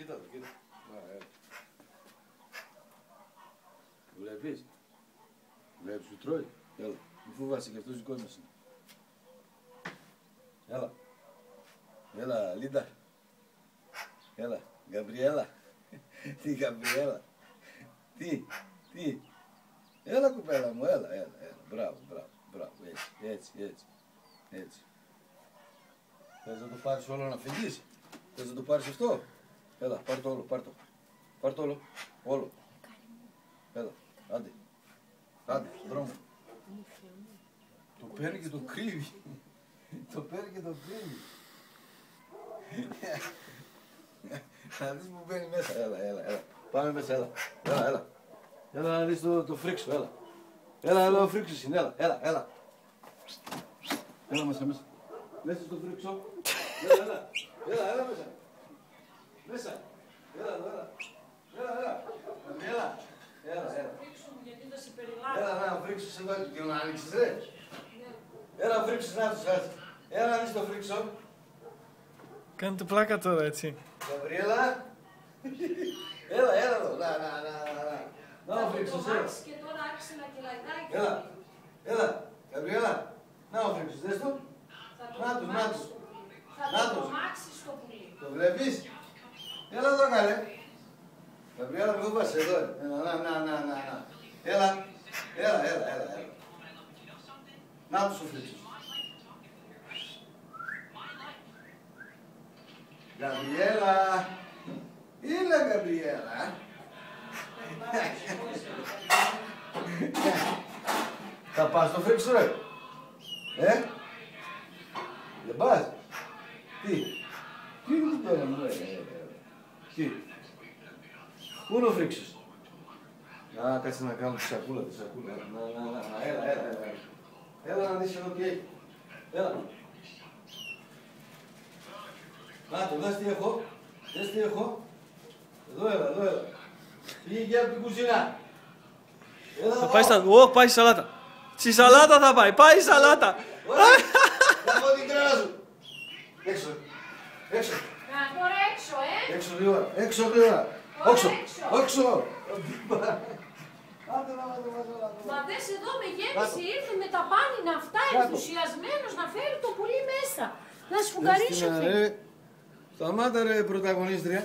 Κοίτα το, κοίτα. Βλέπεις. Βλέπεις που τρώει. Έλα. Μη φοβάσαι, και αυτός δικός μας είναι. Έλα. Έλα, Λίντα. Έλα. Γκαμπριέλα. Τι, Γκαμπριέλα. Τι. Έλα, κουπέλα μου, έλα. Μπράβο. Έτσι. Θες να το πάρεις όλο να φύγεις. Θες να το πάρεις αυτό. Έλα, πάρ' το όλο, πάρ' το όλο. Όλο. Έλα, άντε, δρόμο. Το παίρνει και το κρύβει. Να δεις που μπαίνει μέσα. Έλα. Πάμε μέσα, έλα. Έλα να δεις το φρίξο, έλα. Έλα, ο φρίξος είναι, έλα. Έλα μέσα. Μέσα στο φρίξο. Έλα μέσα. Μέσα. Έλα. Έλα, να φρίξεις εδώ και να ανοίξεις, ρε. Έλα, φρίξεις, να τους χάσεις. Έλα να δεις το φρίξο. Κάνετε πλάκα τώρα, έτσι. Γαβριέλα. Έλα εδώ. Να ο φρίξος, έλα. Και τώρα άρχισε να κελαϊδάει. Έλα, Γαβριέλα. Να ο φρίξος, δες το. Να τους. Θα το τρομάξεις το πουλί. Το βλέπεις. Έλα εδώ, καλέ. Γαβριέλα, μην φοβάσαι, εδώ. Να. Έλα. Να τους ο φρίξος. Γαβριέλα. Έλα, Γαβριέλα. Θα πας στο φρίξο, ρε. Δεν πας. Τι είναι τώρα, μου, Τι. Πού είναι ο φρίξος. Κάτσε να κάνω τη σακούλα. Έλα να δεις εδώ τι έχει. Έλα. Να το, δες τι έχω. Εδώ έλα. Πήγε από την κουζίνα. Θα πάει πάει στη σαλάτα. Στη σαλάτα θα πάει. Πάει η σαλάτα. Θα πω την κρέα σου. Έξω. Τώρα έξω, Έξω γρήγορα. Όξο. Μα δες εδώ με γέμισε, ήρθε με τα πάνινα αυτά, ενθουσιασμένος να φέρει το πουλί μέσα. Να σφουγγαρίσει αυτή. Σταμάτα, ρε, πρωταγωνίστρια.